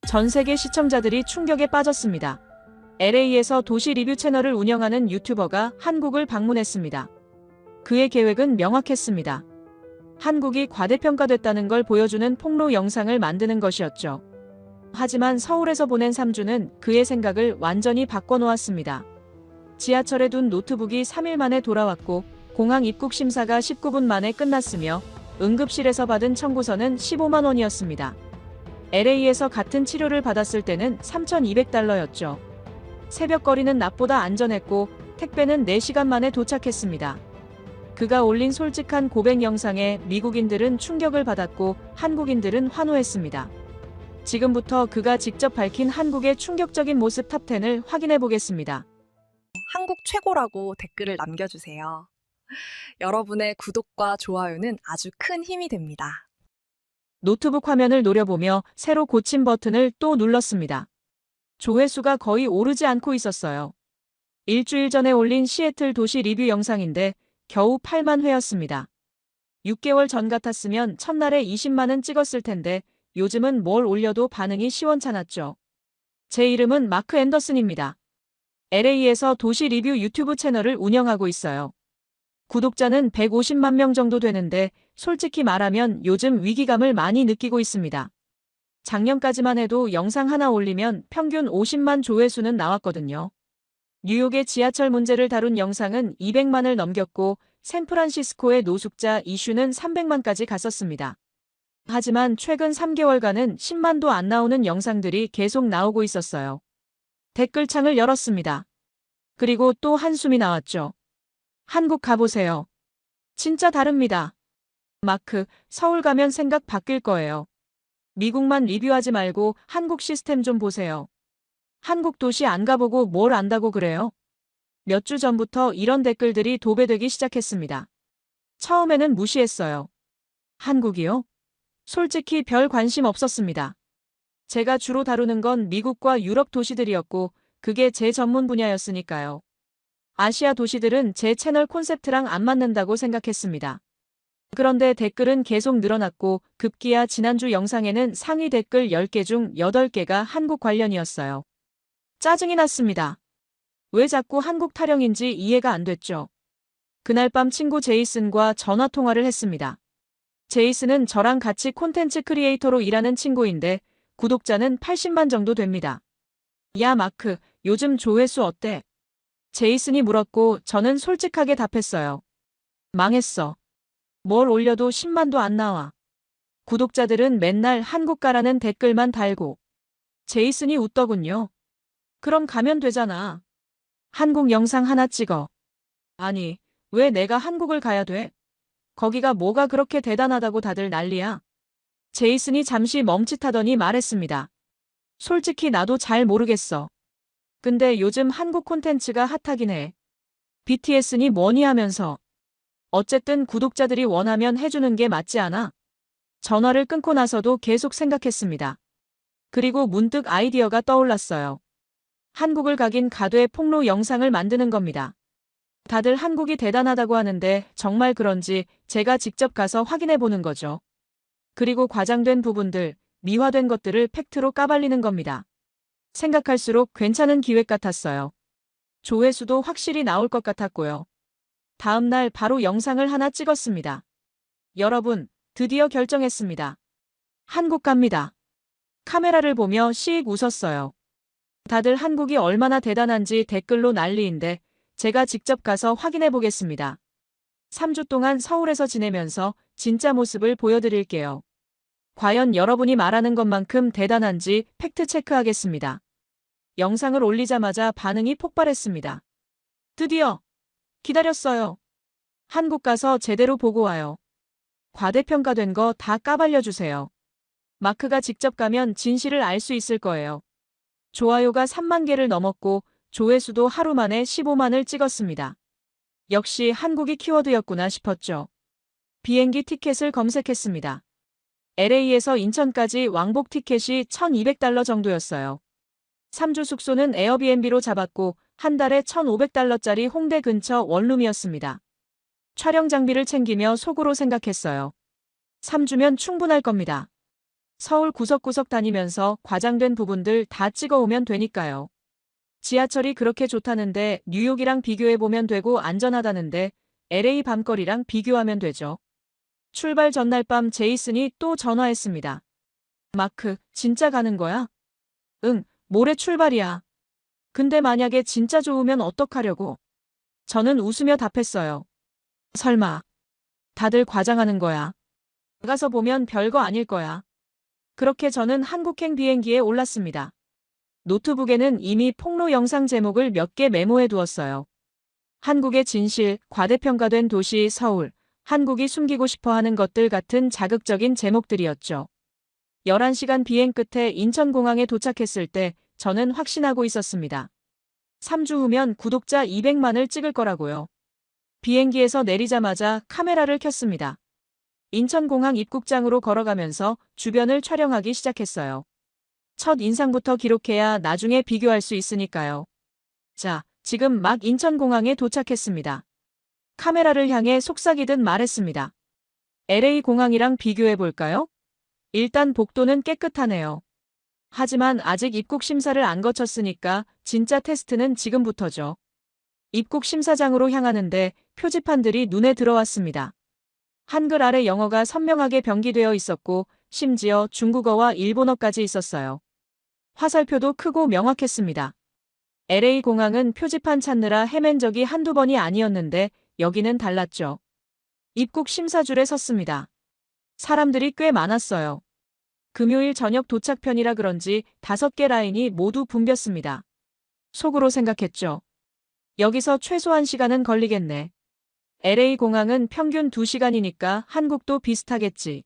전 세계 시청자들이 충격에 빠졌습니다. LA에서 도시 리뷰 채널을 운영하는 유튜버가 한국을 방문했습니다. 그의 계획은 명확했습니다. 한국이 과대평가됐다는 걸 보여주는 폭로 영상을 만드는 것이었죠. 하지만 서울에서 보낸 3주는 그의 생각을 완전히 바꿔놓았습니다. 지하철에 둔 노트북이 3일 만에 돌아왔고 공항 입국 심사가 19분 만에 끝났으며 응급실에서 받은 청구서는 15만 원이었습니다. LA에서 같은 치료를 받았을 때는 3,200달러였죠. 새벽거리는 낮보다 안전했고 택배는 4시간 만에 도착했습니다. 그가 올린 솔직한 고백 영상에 미국인들은 충격을 받았고 한국인들은 환호했습니다. 지금부터 그가 직접 밝힌 한국의 충격적인 모습 탑10을 확인해 보겠습니다. 한국 최고라고 댓글을 남겨주세요. 여러분의 구독과 좋아요는 아주 큰 힘이 됩니다. 노트북 화면을 노려보며 새로 고친 버튼을 또 눌렀습니다. 조회수가 거의 오르지 않고 있었어요. 일주일 전에 올린 시애틀 도시 리뷰 영상인데 겨우 8만 회였습니다. 6개월 전 같았으면 첫날에 20만은 찍었을 텐데 요즘은 뭘 올려도 반응이 시원찮았죠. 제 이름은 마크 앤더슨입니다. LA에서 도시 리뷰 유튜브 채널을 운영하고 있어요. 구독자는 150만 명 정도 되는데 솔직히 말하면 요즘 위기감을 많이 느끼고 있습니다. 작년까지만 해도 영상 하나 올리면 평균 50만 조회수는 나왔거든요. 뉴욕의 지하철 문제를 다룬 영상은 200만을 넘겼고 샌프란시스코의 노숙자 이슈는 300만까지 갔었습니다. 하지만 최근 3개월간은 10만도 안 나오는 영상들이 계속 나오고 있었어요. 댓글창을 열었습니다. 그리고 또 한숨이 나왔죠. 한국 가보세요. 진짜 다릅니다. 마크, 서울 가면 생각 바뀔 거예요. 미국만 리뷰하지 말고 한국 시스템 좀 보세요. 한국 도시 안 가보고 뭘 안다고 그래요? 몇 주 전부터 이런 댓글들이 도배되기 시작했습니다. 처음에는 무시했어요. 한국이요? 솔직히 별 관심 없었습니다. 제가 주로 다루는 건 미국과 유럽 도시들이었고 그게 제 전문 분야였으니까요. 아시아 도시들은 제 채널 콘셉트랑 안 맞는다고 생각했습니다. 그런데 댓글은 계속 늘어났고 급기야 지난주 영상에는 상위 댓글 10개 중 8개가 한국 관련이었어요. 짜증이 났습니다. 왜 자꾸 한국 타령인지 이해가 안 됐죠. 그날 밤 친구 제이슨과 전화 통화를 했습니다. 제이슨은 저랑 같이 콘텐츠 크리에이터로 일하는 친구인데 구독자는 80만 정도 됩니다. 야 마크, 요즘 조회수 어때? 제이슨이 물었고 저는 솔직하게 답했어요. 망했어. 뭘 올려도 10만도 안 나와. 구독자들은 맨날 한국 가라는 댓글만 달고. 제이슨이 웃더군요. 그럼 가면 되잖아. 한국 영상 하나 찍어. 아니, 왜 내가 한국을 가야 돼? 거기가 뭐가 그렇게 대단하다고 다들 난리야? 제이슨이 잠시 멈칫하더니 말했습니다. 솔직히 나도 잘 모르겠어. 근데 요즘 한국 콘텐츠가 핫하긴 해. BTS니 뭐니 하면서. 어쨌든 구독자들이 원하면 해주는 게 맞지 않아? 전화를 끊고 나서도 계속 생각했습니다. 그리고 문득 아이디어가 떠올랐어요. 한국을 가긴 가되 폭로 영상을 만드는 겁니다. 다들 한국이 대단하다고 하는데 정말 그런지 제가 직접 가서 확인해 보는 거죠. 그리고 과장된 부분들, 미화된 것들을 팩트로 까발리는 겁니다. 생각할수록 괜찮은 기획 같았어요. 조회수도 확실히 나올 것 같았고요. 다음 날 바로 영상을 하나 찍었습니다. 여러분, 드디어 결정했습니다. 한국 갑니다. 카메라를 보며 시익 웃었어요. 다들 한국이 얼마나 대단한지 댓글로 난리인데 제가 직접 가서 확인해 보겠습니다. 3주 동안 서울에서 지내면서 진짜 모습을 보여드릴게요. 과연 여러분이 말하는 것만큼 대단한지 팩트 체크하겠습니다. 영상을 올리자마자 반응이 폭발했습니다. 드디어! 기다렸어요. 한국 가서 제대로 보고 와요. 과대평가된 거 다 까발려주세요. 마크가 직접 가면 진실을 알 수 있을 거예요. 좋아요가 3만 개를 넘었고 조회수도 하루 만에 15만을 찍었습니다. 역시 한국이 키워드였구나 싶었죠. 비행기 티켓을 검색했습니다. LA에서 인천까지 왕복 티켓이 1,200달러 정도였어요. 3주 숙소는 에어비앤비로 잡았고 한 달에 1,500달러짜리 홍대 근처 원룸이었습니다. 촬영 장비를 챙기며 속으로 생각했어요. 3주면 충분할 겁니다. 서울 구석구석 다니면서 과장된 부분들 다 찍어오면 되니까요. 지하철이 그렇게 좋다는데 뉴욕이랑 비교해보면 되고 안전하다는데 LA 밤거리랑 비교하면 되죠. 출발 전날 밤 제이슨이 또 전화했습니다. 마크, 진짜 가는 거야? 응, 모레 출발이야. 근데 만약에 진짜 좋으면 어떡하려고? 저는 웃으며 답했어요. 설마. 다들 과장하는 거야. 가서 보면 별거 아닐 거야. 그렇게 저는 한국행 비행기에 올랐습니다. 노트북에는 이미 폭로 영상 제목을 몇 개 메모해 두었어요. 한국의 진실, 과대평가된 도시 서울, 한국이 숨기고 싶어하는 것들 같은 자극적인 제목들이었죠. 11시간 비행 끝에 인천공항에 도착했을 때 저는 확신하고 있었습니다. 3주 후면 구독자 200만을 찍을 거라고요. 비행기에서 내리자마자 카메라를 켰습니다. 인천공항 입국장으로 걸어가면서 주변을 촬영하기 시작했어요. 첫 인상부터 기록해야 나중에 비교할 수 있으니까요. 자, 지금 막 인천공항에 도착했습니다. 카메라를 향해 속삭이듯 말했습니다. LA 공항이랑 비교해 볼까요? 일단 복도는 깨끗하네요. 하지만 아직 입국 심사를 안 거쳤으니까 진짜 테스트는 지금부터죠. 입국 심사장으로 향하는데 표지판들이 눈에 들어왔습니다. 한글 아래 영어가 선명하게 병기되어 있었고 심지어 중국어와 일본어까지 있었어요. 화살표도 크고 명확했습니다. LA 공항은 표지판 찾느라 헤맨 적이 한두 번이 아니었는데 여기는 달랐죠. 입국 심사줄에 섰습니다. 사람들이 꽤 많았어요. 금요일 저녁 도착편이라 그런지 5개 라인이 모두 붐볐습니다. 속으로 생각했죠. 여기서 최소 1시간은 걸리겠네. LA 공항은 평균 2시간이니까 한국도 비슷하겠지.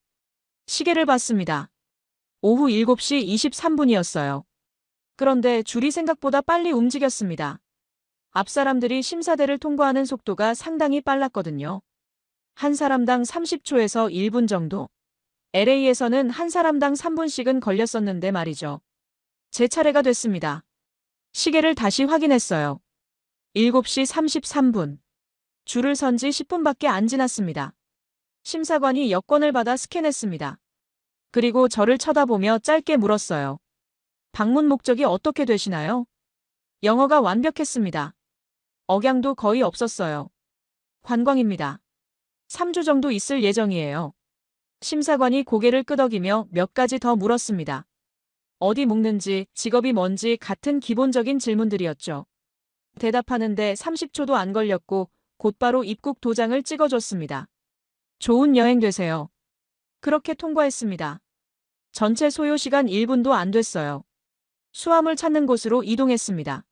시계를 봤습니다. 오후 7시 23분이었어요. 그런데 줄이 생각보다 빨리 움직였습니다. 앞 사람들이 심사대를 통과하는 속도가 상당히 빨랐거든요. 한 사람당 30초에서 1분 정도. LA에서는 한 사람당 3분씩은 걸렸었는데 말이죠. 제 차례가 됐습니다. 시계를 다시 확인했어요. 7시 33분. 줄을 선 지 10분밖에 안 지났습니다. 심사관이 여권을 받아 스캔했습니다. 그리고 저를 쳐다보며 짧게 물었어요. 방문 목적이 어떻게 되시나요? 영어가 완벽했습니다. 억양도 거의 없었어요. 관광입니다. 3주 정도 있을 예정이에요. 심사관이 고개를 끄덕이며 몇 가지 더 물었습니다. 어디 묵는지, 직업이 뭔지 같은 기본적인 질문들이었죠. 대답하는데 30초도 안 걸렸고 곧바로 입국 도장을 찍어줬습니다. 좋은 여행 되세요. 그렇게 통과했습니다. 전체 소요 시간 1분도 안 됐어요. 수화물 찾는 곳으로 이동했습니다.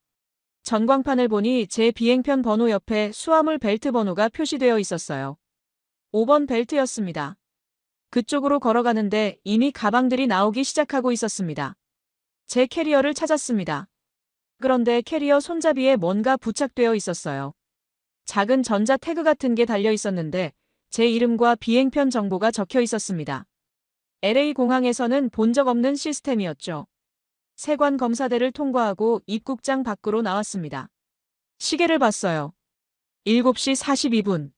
전광판을 보니 제 비행편 번호 옆에 수화물 벨트 번호가 표시되어 있었어요. 5번 벨트였습니다. 그쪽으로 걸어가는데 이미 가방들이 나오기 시작하고 있었습니다. 제 캐리어를 찾았습니다. 그런데 캐리어 손잡이에 뭔가 부착되어 있었어요. 작은 전자 태그 같은 게 달려 있었는데 제 이름과 비행편 정보가 적혀 있었습니다. LA 공항에서는 본 적 없는 시스템이었죠. 세관 검사대를 통과하고 입국장 밖으로 나왔습니다. 시계를 봤어요. 7시 42분.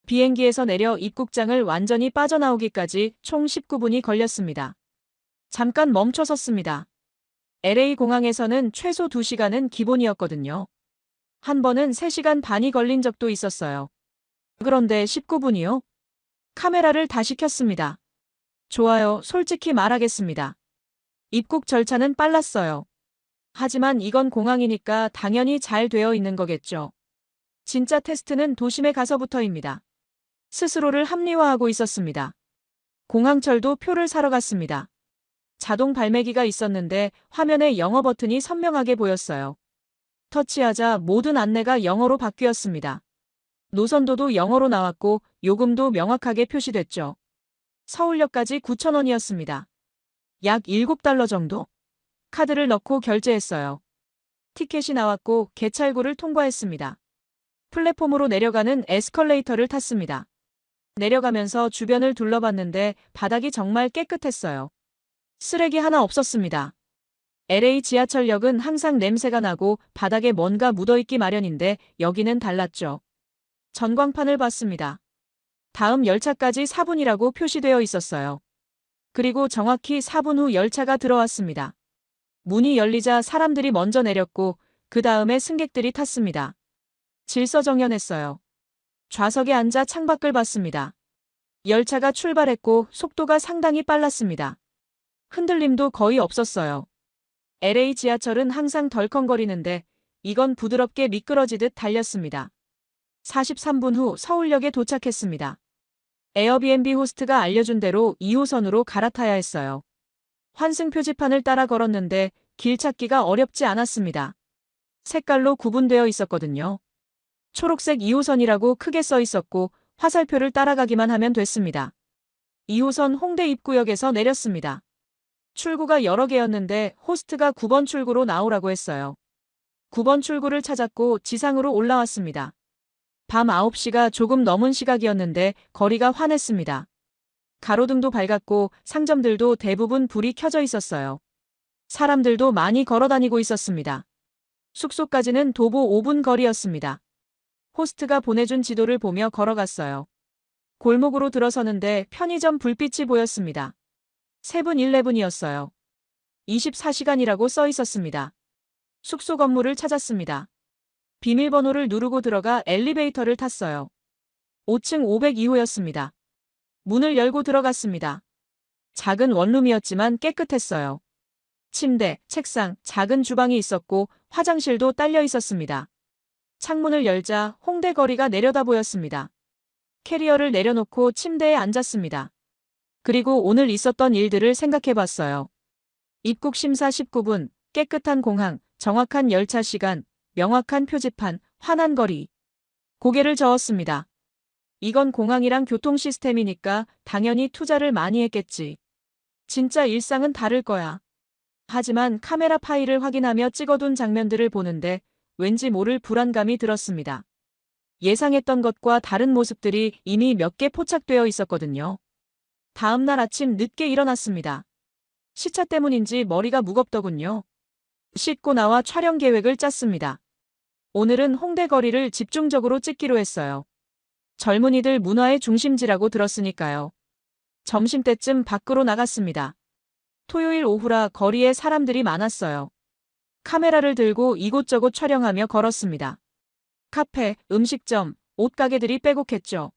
비행기에서 내려 입국장을 완전히 빠져나오기까지 총 19분이 걸렸습니다. 잠깐 멈춰 섰습니다. LA 공항에서는 최소 2시간은 기본이었거든요. 한 번은 3시간 반이 걸린 적도 있었어요. 그런데 19분이요? 카메라를 다시 켰습니다. 좋아요, 솔직히 말하겠습니다. 입국 절차는 빨랐어요. 하지만 이건 공항이니까 당연히 잘 되어 있는 거겠죠. 진짜 테스트는 도심에 가서부터입니다. 스스로를 합리화하고 있었습니다. 공항철도 표를 사러 갔습니다. 자동 발매기가 있었는데 화면에 영어 버튼이 선명하게 보였어요. 터치하자 모든 안내가 영어로 바뀌었습니다. 노선도도 영어로 나왔고 요금도 명확하게 표시됐죠. 서울역까지 9,000원이었습니다. 약 7달러 정도. 카드를 넣고 결제했어요. 티켓이 나왔고 개찰구를 통과했습니다. 플랫폼으로 내려가는 에스컬레이터를 탔습니다. 내려가면서 주변을 둘러봤는데 바닥이 정말 깨끗했어요. 쓰레기 하나 없었습니다. LA 지하철역은 항상 냄새가 나고 바닥에 뭔가 묻어있기 마련인데 여기는 달랐죠. 전광판을 봤습니다. 다음 열차까지 4분이라고 표시되어 있었어요. 그리고 정확히 4분 후 열차가 들어왔습니다. 문이 열리자 사람들이 먼저 내렸고 그 다음에 승객들이 탔습니다. 질서정연했어요. 좌석에 앉아 창밖을 봤습니다. 열차가 출발했고 속도가 상당히 빨랐습니다. 흔들림도 거의 없었어요. LA 지하철은 항상 덜컹거리는데 이건 부드럽게 미끄러지듯 달렸습니다. 43분 후 서울역에 도착했습니다. 에어비앤비 호스트가 알려준 대로 2호선으로 갈아타야 했어요. 환승 표지판을 따라 걸었는데 길 찾기가 어렵지 않았습니다. 색깔로 구분되어 있었거든요. 초록색 2호선이라고 크게 써 있었고 화살표를 따라가기만 하면 됐습니다. 2호선 홍대 입구역에서 내렸습니다. 출구가 여러 개였는데 호스트가 9번 출구로 나오라고 했어요. 9번 출구를 찾았고 지상으로 올라왔습니다. 밤 9시가 조금 넘은 시각이었는데 거리가 환했습니다. 가로등도 밝았고 상점들도 대부분 불이 켜져 있었어요. 사람들도 많이 걸어다니고 있었습니다. 숙소까지는 도보 5분 거리였습니다. 호스트가 보내준 지도를 보며 걸어갔어요. 골목으로 들어서는데 편의점 불빛이 보였습니다. 세븐일레븐이었어요. 24시간이라고 써 있었습니다. 숙소 건물을 찾았습니다. 비밀번호를 누르고 들어가 엘리베이터를 탔어요. 5층 502호였습니다. 문을 열고 들어갔습니다. 작은 원룸이었지만 깨끗했어요. 침대, 책상, 작은 주방이 있었고 화장실도 딸려 있었습니다. 창문을 열자 홍대 거리가 내려다 보였습니다. 캐리어를 내려놓고 침대에 앉았습니다. 그리고 오늘 있었던 일들을 생각해봤어요. 입국 심사 19분, 깨끗한 공항, 정확한 열차 시간, 명확한 표지판, 환한 거리. 고개를 저었습니다. 이건 공항이랑 교통 시스템이니까 당연히 투자를 많이 했겠지. 진짜 일상은 다를 거야. 하지만 카메라 파일을 확인하며 찍어둔 장면들을 보는데 왠지 모를 불안감이 들었습니다. 예상했던 것과 다른 모습들이 이미 몇 개 포착되어 있었거든요. 다음 날 아침 늦게 일어났습니다. 시차 때문인지 머리가 무겁더군요. 씻고 나와 촬영 계획을 짰습니다. 오늘은 홍대 거리를 집중적으로 찍기로 했어요. 젊은이들 문화의 중심지라고 들었으니까요. 점심때쯤 밖으로 나갔습니다. 토요일 오후라 거리에 사람들이 많았어요. 카메라를 들고 이곳저곳 촬영하며 걸었습니다. 카페, 음식점, 옷가게들이 빼곡했죠.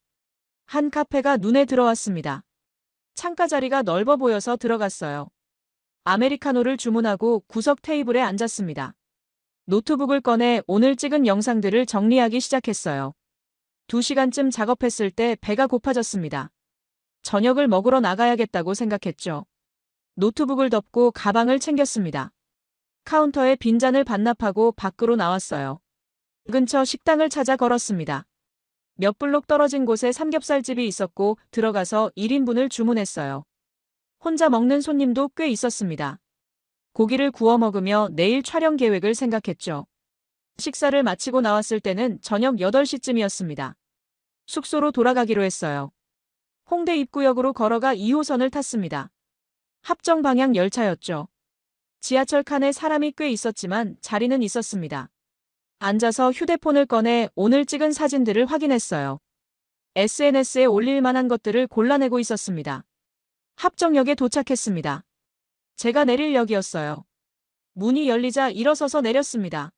한 카페가 눈에 들어왔습니다. 창가 자리가 넓어 보여서 들어갔어요. 아메리카노를 주문하고 구석 테이블에 앉았습니다. 노트북을 꺼내 오늘 찍은 영상들을 정리하기 시작했어요. 2시간쯤 작업했을 때 배가 고파졌습니다. 저녁을 먹으러 나가야겠다고 생각했죠. 노트북을 덮고 가방을 챙겼습니다. 카운터에 빈잔을 반납하고 밖으로 나왔어요. 근처 식당을 찾아 걸었습니다. 몇 블록 떨어진 곳에 삼겹살집이 있었고 들어가서 1인분을 주문했어요. 혼자 먹는 손님도 꽤 있었습니다. 고기를 구워 먹으며 내일 촬영 계획을 생각했죠. 식사를 마치고 나왔을 때는 저녁 8시쯤이었습니다. 숙소로 돌아가기로 했어요. 홍대 입구역으로 걸어가 2호선을 탔습니다. 합정 방향 열차였죠. 지하철 칸에 사람이 꽤 있었지만 자리는 있었습니다. 앉아서 휴대폰을 꺼내 오늘 찍은 사진들을 확인했어요. SNS에 올릴 만한 것들을 골라내고 있었습니다. 합정역에 도착했습니다. 제가 내릴 역이었어요. 문이 열리자 일어서서 내렸습니다.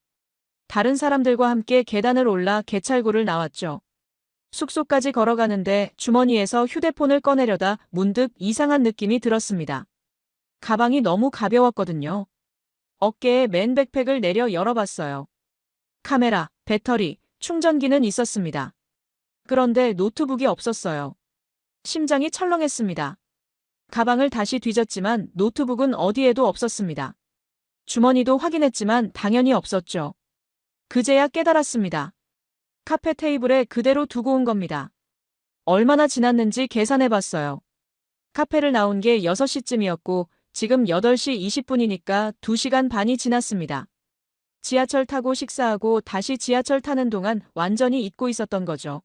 다른 사람들과 함께 계단을 올라 개찰구를 나왔죠. 숙소까지 걸어가는데 주머니에서 휴대폰을 꺼내려다 문득 이상한 느낌이 들었습니다. 가방이 너무 가벼웠거든요. 어깨에 맨 백팩을 내려 열어봤어요. 카메라, 배터리, 충전기는 있었습니다. 그런데 노트북이 없었어요. 심장이 철렁했습니다. 가방을 다시 뒤졌지만 노트북은 어디에도 없었습니다. 주머니도 확인했지만 당연히 없었죠. 그제야 깨달았습니다. 카페 테이블에 그대로 두고 온 겁니다. 얼마나 지났는지 계산해봤어요. 카페를 나온 게 6시쯤이었고 지금 8시 20분이니까 2시간 반이 지났습니다. 지하철 타고 식사하고 다시 지하철 타는 동안 완전히 잊고 있었던 거죠.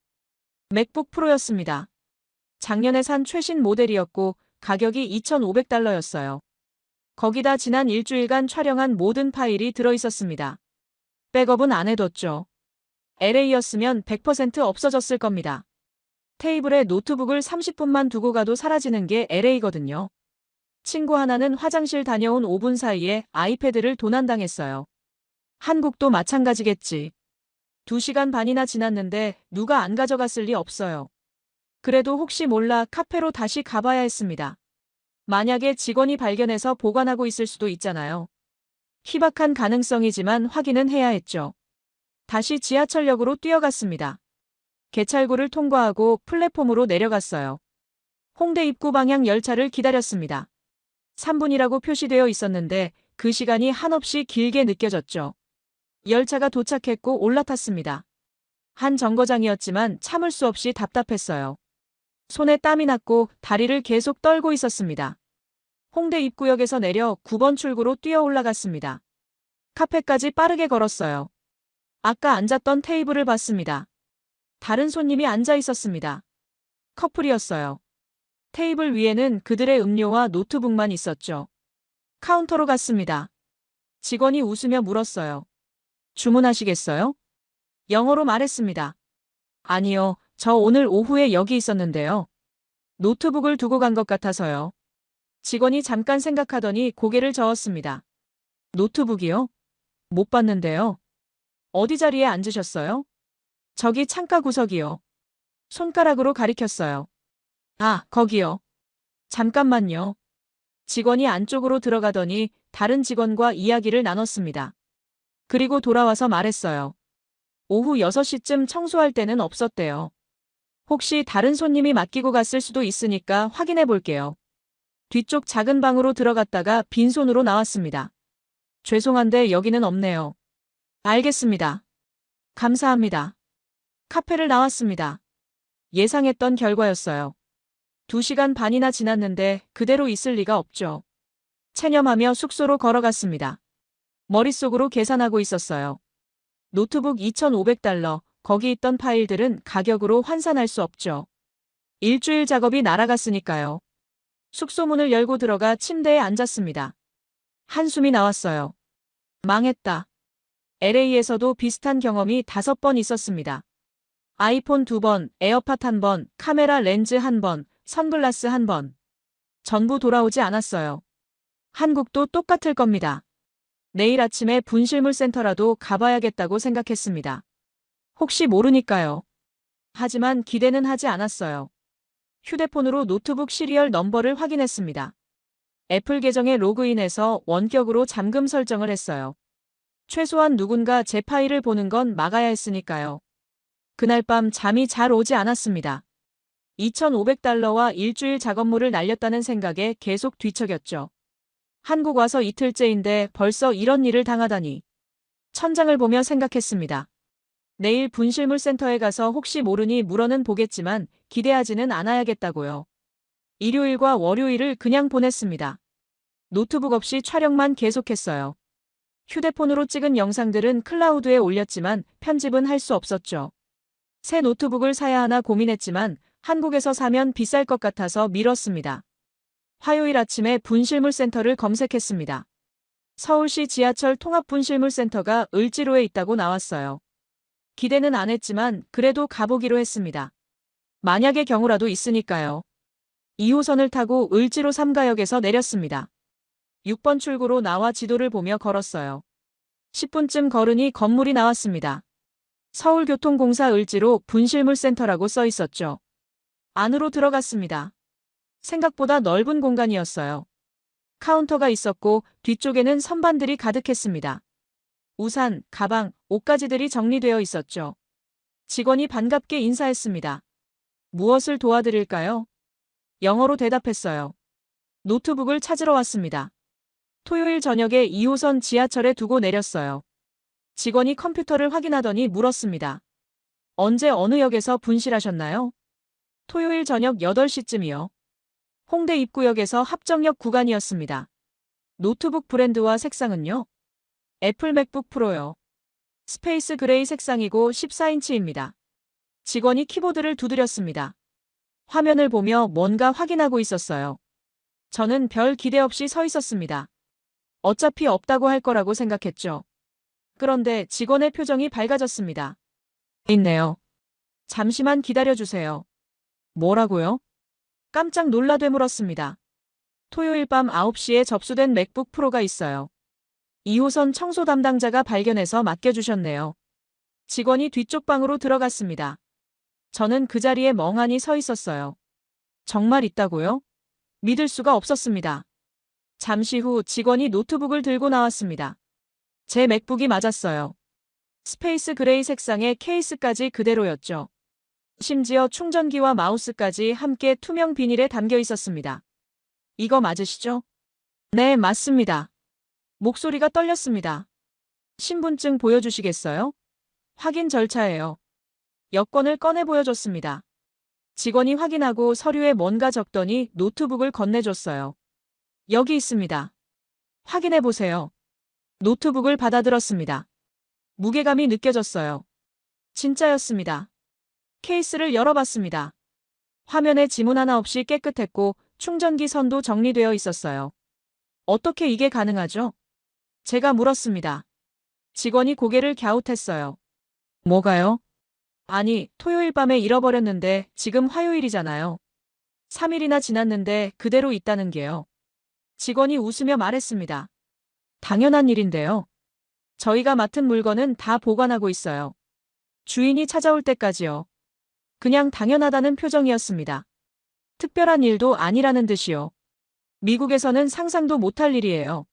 맥북 프로였습니다. 작년에 산 최신 모델이었고 가격이 $2,500였어요. 거기다 지난 일주일간 촬영한 모든 파일이 들어있었습니다. 백업은 안 해뒀죠. LA였으면 100% 없어졌을 겁니다. 테이블에 노트북을 30분만 두고 가도 사라지는 게 LA거든요. 친구 하나는 화장실 다녀온 5분 사이에 아이패드를 도난당했어요. 한국도 마찬가지겠지. 2시간 반이나 지났는데 누가 안 가져갔을 리 없어요. 그래도 혹시 몰라 카페로 다시 가봐야 했습니다. 만약에 직원이 발견해서 보관하고 있을 수도 있잖아요. 희박한 가능성이지만 확인은 해야 했죠. 다시 지하철역으로 뛰어갔습니다. 개찰구를 통과하고 플랫폼으로 내려갔어요. 홍대 입구 방향 열차를 기다렸습니다. 3분이라고 표시되어 있었는데 그 시간이 한없이 길게 느껴졌죠. 열차가 도착했고 올라탔습니다. 한 정거장이었지만 참을 수 없이 답답했어요. 손에 땀이 났고 다리를 계속 떨고 있었습니다. 홍대 입구역에서 내려 9번 출구로 뛰어 올라갔습니다. 카페까지 빠르게 걸었어요. 아까 앉았던 테이블을 봤습니다. 다른 손님이 앉아 있었습니다. 커플이었어요. 테이블 위에는 그들의 음료와 노트북만 있었죠. 카운터로 갔습니다. 직원이 웃으며 물었어요. 주문하시겠어요? 영어로 말했습니다. 아니요, 저 오늘 오후에 여기 있었는데요. 노트북을 두고 간 것 같아서요. 직원이 잠깐 생각하더니 고개를 저었습니다. 노트북이요? 못 봤는데요. 어디 자리에 앉으셨어요? 저기 창가 구석이요. 손가락으로 가리켰어요. 아, 거기요. 잠깐만요. 직원이 안쪽으로 들어가더니 다른 직원과 이야기를 나눴습니다. 그리고 돌아와서 말했어요. 오후 6시쯤 청소할 때는 없었대요. 혹시 다른 손님이 맡기고 갔을 수도 있으니까 확인해 볼게요. 뒤쪽 작은 방으로 들어갔다가 빈손으로 나왔습니다. 죄송한데 여기는 없네요. 알겠습니다. 감사합니다. 카페를 나왔습니다. 예상했던 결과였어요. 2시간 반이나 지났는데 그대로 있을 리가 없죠. 체념하며 숙소로 걸어갔습니다. 머릿속으로 계산하고 있었어요. 노트북 $2,500, 거기 있던 파일들은 가격으로 환산할 수 없죠. 일주일 작업이 날아갔으니까요. 숙소 문을 열고 들어가 침대에 앉았습니다. 한숨이 나왔어요. 망했다. LA에서도 비슷한 경험이 5번 있었습니다. 아이폰 2번, 에어팟 1번, 카메라 렌즈 1번, 선글라스 1번. 전부 돌아오지 않았어요. 한국도 똑같을 겁니다. 내일 아침에 분실물 센터라도 가봐야겠다고 생각했습니다. 혹시 모르니까요. 하지만 기대는 하지 않았어요. 휴대폰으로 노트북 시리얼 넘버를 확인했습니다. 애플 계정에 로그인해서 원격으로 잠금 설정을 했어요. 최소한 누군가 제 파일을 보는 건 막아야 했으니까요. 그날 밤 잠이 잘 오지 않았습니다. $2,500와 일주일 작업물을 날렸다는 생각에 계속 뒤척였죠. 한국 와서 이틀째인데 벌써 이런 일을 당하다니. 천장을 보며 생각했습니다. 내일 분실물 센터에 가서 혹시 모르니 물어는 보겠지만 기대하지는 않아야겠다고요. 일요일과 월요일을 그냥 보냈습니다. 노트북 없이 촬영만 계속했어요. 휴대폰으로 찍은 영상들은 클라우드에 올렸지만 편집은 할 수 없었죠. 새 노트북을 사야 하나 고민했지만 한국에서 사면 비쌀 것 같아서 미뤘습니다. 화요일 아침에 분실물 센터를 검색했습니다. 서울시 지하철 통합분실물센터가 을지로에 있다고 나왔어요. 기대는 안 했지만 그래도 가보기로 했습니다. 만약의 경우라도 있으니까요. 2호선을 타고 을지로 3가역에서 내렸습니다. 6번 출구로 나와 지도를 보며 걸었어요. 10분쯤 걸으니 건물이 나왔습니다. 서울교통공사 을지로 분실물센터라고 써 있었죠. 안으로 들어갔습니다. 생각보다 넓은 공간이었어요. 카운터가 있었고 뒤쪽에는 선반들이 가득했습니다. 우산, 가방, 옷가지들이 정리되어 있었죠. 직원이 반갑게 인사했습니다. 무엇을 도와드릴까요? 영어로 대답했어요. 노트북을 찾으러 왔습니다. 토요일 저녁에 2호선 지하철에 두고 내렸어요. 직원이 컴퓨터를 확인하더니 물었습니다. 언제 어느 역에서 분실하셨나요? 토요일 저녁 8시쯤이요. 홍대 입구역에서 합정역 구간이었습니다. 노트북 브랜드와 색상은요? 애플 맥북 프로요. 스페이스 그레이 색상이고 14인치입니다. 직원이 키보드를 두드렸습니다. 화면을 보며 뭔가 확인하고 있었어요. 저는 별 기대 없이 서 있었습니다. 어차피 없다고 할 거라고 생각했죠. 그런데 직원의 표정이 밝아졌습니다. 있네요. 잠시만 기다려주세요. 뭐라고요? 깜짝 놀라 되물었습니다. 토요일 밤 9시에 접수된 맥북 프로가 있어요. 2호선 청소 담당자가 발견해서 맡겨주셨네요. 직원이 뒤쪽 방으로 들어갔습니다. 저는 그 자리에 멍하니 서 있었어요. 정말 있다고요? 믿을 수가 없었습니다. 잠시 후 직원이 노트북을 들고 나왔습니다. 제 맥북이 맞았어요. 스페이스 그레이 색상의 케이스까지 그대로였죠. 심지어 충전기와 마우스까지 함께 투명 비닐에 담겨 있었습니다. 이거 맞으시죠? 네, 맞습니다. 목소리가 떨렸습니다. 신분증 보여주시겠어요? 확인 절차예요. 여권을 꺼내 보여줬습니다. 직원이 확인하고 서류에 뭔가 적더니 노트북을 건네줬어요. 여기 있습니다. 확인해 보세요. 노트북을 받아들었습니다. 무게감이 느껴졌어요. 진짜였습니다. 케이스를 열어봤습니다. 화면에 지문 하나 없이 깨끗했고 충전기 선도 정리되어 있었어요. 어떻게 이게 가능하죠? 제가 물었습니다. 직원이 고개를 갸웃했어요. 뭐가요? 아니, 토요일 밤에 잃어버렸는데 지금 화요일이잖아요. 3일이나 지났는데 그대로 있다는 게요. 직원이 웃으며 말했습니다. 당연한 일인데요. 저희가 맡은 물건은 다 보관하고 있어요. 주인이 찾아올 때까지요. 그냥 당연하다는 표정이었습니다. 특별한 일도 아니라는 듯이요. 미국에서는 상상도 못할 일이에요.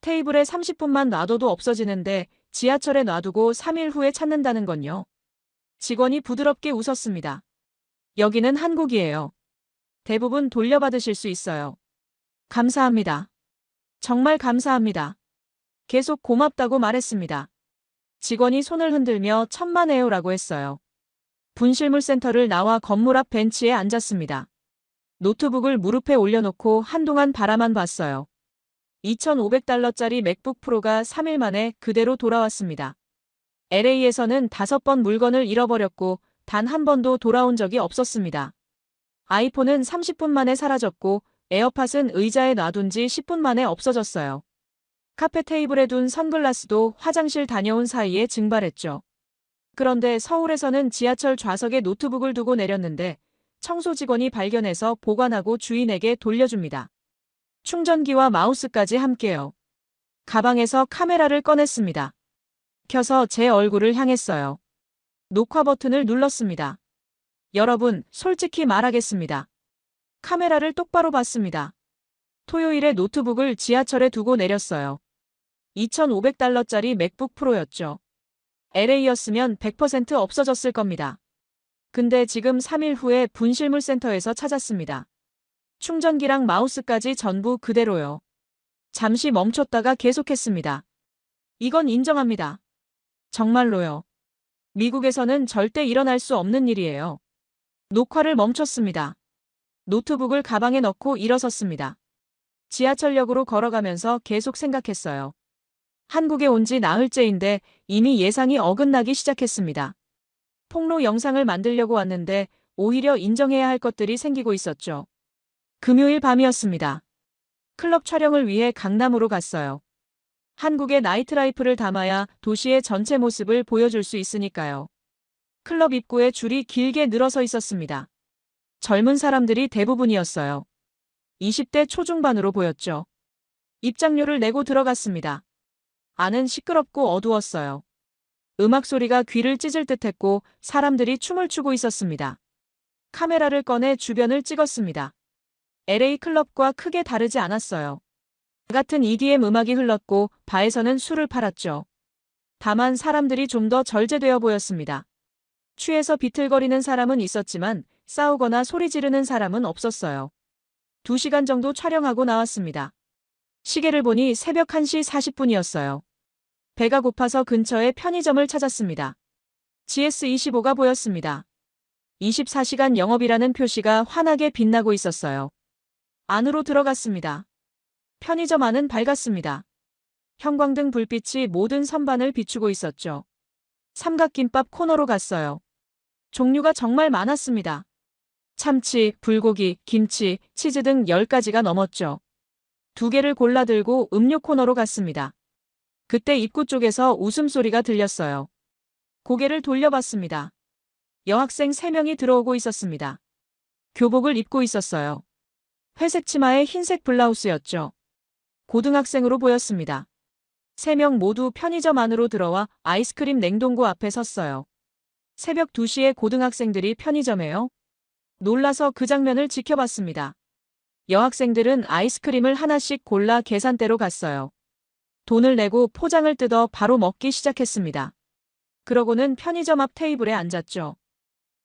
테이블에 30분만 놔둬도 없어지는데 지하철에 놔두고 3일 후에 찾는다는 건요. 직원이 부드럽게 웃었습니다. 여기는 한국이에요. 대부분 돌려받으실 수 있어요. 감사합니다. 정말 감사합니다. 계속 고맙다고 말했습니다. 직원이 손을 흔들며 천만에요라고 했어요. 분실물센터를 나와 건물 앞 벤치에 앉았습니다. 노트북을 무릎에 올려놓고 한동안 바라만 봤어요. 2,500달러짜리 맥북 프로가 3일 만에 그대로 돌아왔습니다. LA에서는 5번 물건을 잃어버렸고 단 한 번도 돌아온 적이 없었습니다. 아이폰은 30분 만에 사라졌고 에어팟은 의자에 놔둔 지 10분 만에 없어졌어요. 카페 테이블에 둔 선글라스도 화장실 다녀온 사이에 증발했죠. 그런데 서울에서는 지하철 좌석에 노트북을 두고 내렸는데 청소 직원이 발견해서 보관하고 주인에게 돌려줍니다. 충전기와 마우스까지 함께요. 가방에서 카메라를 꺼냈습니다. 켜서 제 얼굴을 향했어요. 녹화 버튼을 눌렀습니다. 여러분, 솔직히 말하겠습니다. 카메라를 똑바로 봤습니다. 토요일에 노트북을 지하철에 두고 내렸어요. 2,500달러짜리 맥북 프로였죠. LA였으면 100% 없어졌을 겁니다. 근데 지금 3일 후에 분실물 센터에서 찾았습니다. 충전기랑 마우스까지 전부 그대로요. 잠시 멈췄다가 계속했습니다. 이건 인정합니다. 정말로요. 미국에서는 절대 일어날 수 없는 일이에요. 녹화를 멈췄습니다. 노트북을 가방에 넣고 일어섰습니다. 지하철역으로 걸어가면서 계속 생각했어요. 한국에 온 지 나흘째인데 이미 예상이 어긋나기 시작했습니다. 폭로 영상을 만들려고 왔는데 오히려 인정해야 할 것들이 생기고 있었죠. 금요일 밤이었습니다. 클럽 촬영을 위해 강남으로 갔어요. 한국의 나이트라이프를 담아야 도시의 전체 모습을 보여줄 수 있으니까요. 클럽 입구에 줄이 길게 늘어서 있었습니다. 젊은 사람들이 대부분이었어요. 20대 초중반으로 보였죠. 입장료를 내고 들어갔습니다. 안은 시끄럽고 어두웠어요. 음악 소리가 귀를 찢을 듯했고 사람들이 춤을 추고 있었습니다. 카메라를 꺼내 주변을 찍었습니다. LA 클럽과 크게 다르지 않았어요. 같은 EDM 음악이 흘렀고 바에서는 술을 팔았죠. 다만 사람들이 좀 더 절제되어 보였습니다. 취해서 비틀거리는 사람은 있었지만 싸우거나 소리 지르는 사람은 없었어요. 2시간 정도 촬영하고 나왔습니다. 시계를 보니 새벽 1시 40분이었어요. 배가 고파서 근처에 편의점을 찾았습니다. GS25가 보였습니다. 24시간 영업이라는 표시가 환하게 빛나고 있었어요. 안으로 들어갔습니다. 편의점 안은 밝았습니다. 형광등 불빛이 모든 선반을 비추고 있었죠. 삼각김밥 코너로 갔어요. 종류가 정말 많았습니다. 참치, 불고기, 김치, 치즈 등 10가지가 넘었죠. 2개를 골라 들고 음료 코너로 갔습니다. 그때 입구 쪽에서 웃음소리가 들렸어요. 고개를 돌려봤습니다. 여학생 3명이 들어오고 있었습니다. 교복을 입고 있었어요. 회색 치마에 흰색 블라우스였죠. 고등학생으로 보였습니다. 3명 모두 편의점 안으로 들어와 아이스크림 냉동고 앞에 섰어요. 새벽 2시에 고등학생들이 편의점에요? 놀라서 그 장면을 지켜봤습니다. 여학생들은 아이스크림을 하나씩 골라 계산대로 갔어요. 돈을 내고 포장을 뜯어 바로 먹기 시작했습니다. 그러고는 편의점 앞 테이블에 앉았죠.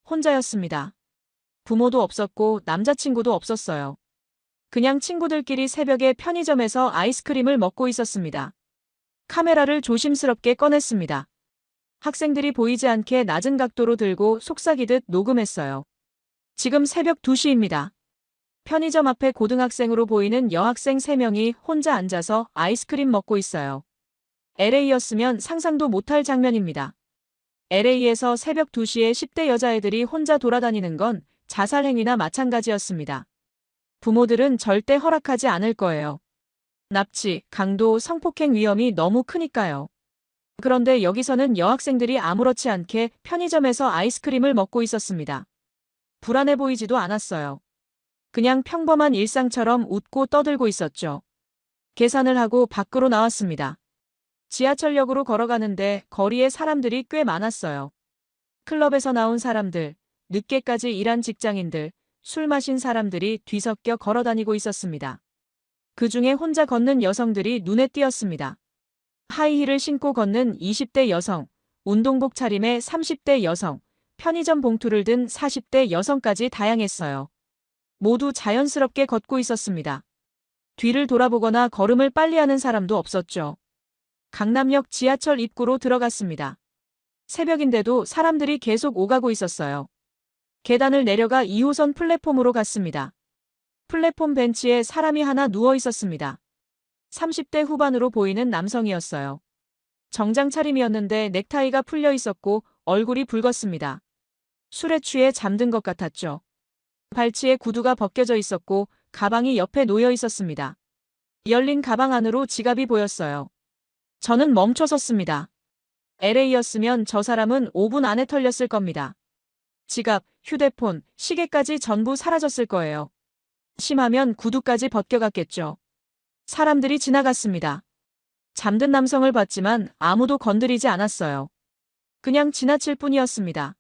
혼자였습니다. 부모도 없었고 남자친구도 없었어요. 그냥 친구들끼리 새벽에 편의점에서 아이스크림을 먹고 있었습니다. 카메라를 조심스럽게 꺼냈습니다. 학생들이 보이지 않게 낮은 각도로 들고 속삭이듯 녹음했어요. 지금 새벽 2시입니다. 편의점 앞에 고등학생으로 보이는 여학생 3명이 혼자 앉아서 아이스크림 먹고 있어요. LA였으면 상상도 못할 장면입니다. LA에서 새벽 2시에 10대 여자애들이 혼자 돌아다니는 건 자살 행위나 마찬가지였습니다. 부모들은 절대 허락하지 않을 거예요. 납치, 강도, 성폭행 위험이 너무 크니까요. 그런데 여기서는 여학생들이 아무렇지 않게 편의점에서 아이스크림을 먹고 있었습니다. 불안해 보이지도 않았어요. 그냥 평범한 일상처럼 웃고 떠들고 있었죠. 계산을 하고 밖으로 나왔습니다. 지하철역으로 걸어가는데 거리에 사람들이 꽤 많았어요. 클럽에서 나온 사람들, 늦게까지 일한 직장인들, 술 마신 사람들이 뒤섞여 걸어다니고 있었습니다. 그 중에 혼자 걷는 여성들이 눈에 띄었습니다. 하이힐을 신고 걷는 20대 여성, 운동복 차림의 30대 여성, 편의점 봉투를 든 40대 여성까지 다양했어요. 모두 자연스럽게 걷고 있었습니다. 뒤를 돌아보거나 걸음을 빨리 하는 사람도 없었죠. 강남역 지하철 입구로 들어갔습니다. 새벽인데도 사람들이 계속 오가고 있었어요. 계단을 내려가 2호선 플랫폼으로 갔습니다. 플랫폼 벤치에 사람이 하나 누워 있었습니다. 30대 후반으로 보이는 남성이었어요. 정장 차림이었는데 넥타이가 풀려 있었고 얼굴이 붉었습니다. 술에 취해 잠든 것 같았죠. 발치에 구두가 벗겨져 있었고 가방이 옆에 놓여 있었습니다. 열린 가방 안으로 지갑이 보였어요. 저는 멈춰섰습니다. LA였으면 저 사람은 5분 안에 털렸을 겁니다. 지갑, 휴대폰, 시계까지 전부 사라졌을 거예요. 심하면 구두까지 벗겨갔겠죠. 사람들이 지나갔습니다. 잠든 남성을 봤지만 아무도 건드리지 않았어요. 그냥 지나칠 뿐이었습니다.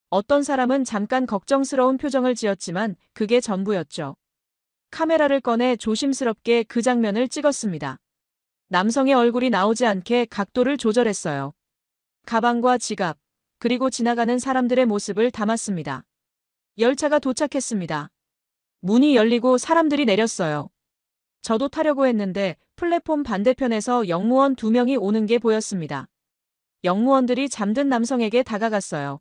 어떤 사람은 잠깐 걱정스러운 표정을 지었지만 그게 전부였죠. 카메라를 꺼내 조심스럽게 그 장면을 찍었습니다. 남성의 얼굴이 나오지 않게 각도를 조절했어요. 가방과 지갑, 그리고 지나가는 사람들의 모습을 담았습니다. 열차가 도착했습니다. 문이 열리고 사람들이 내렸어요. 저도 타려고 했는데 플랫폼 반대편에서 역무원 2명이 오는 게 보였습니다. 역무원들이 잠든 남성에게 다가갔어요.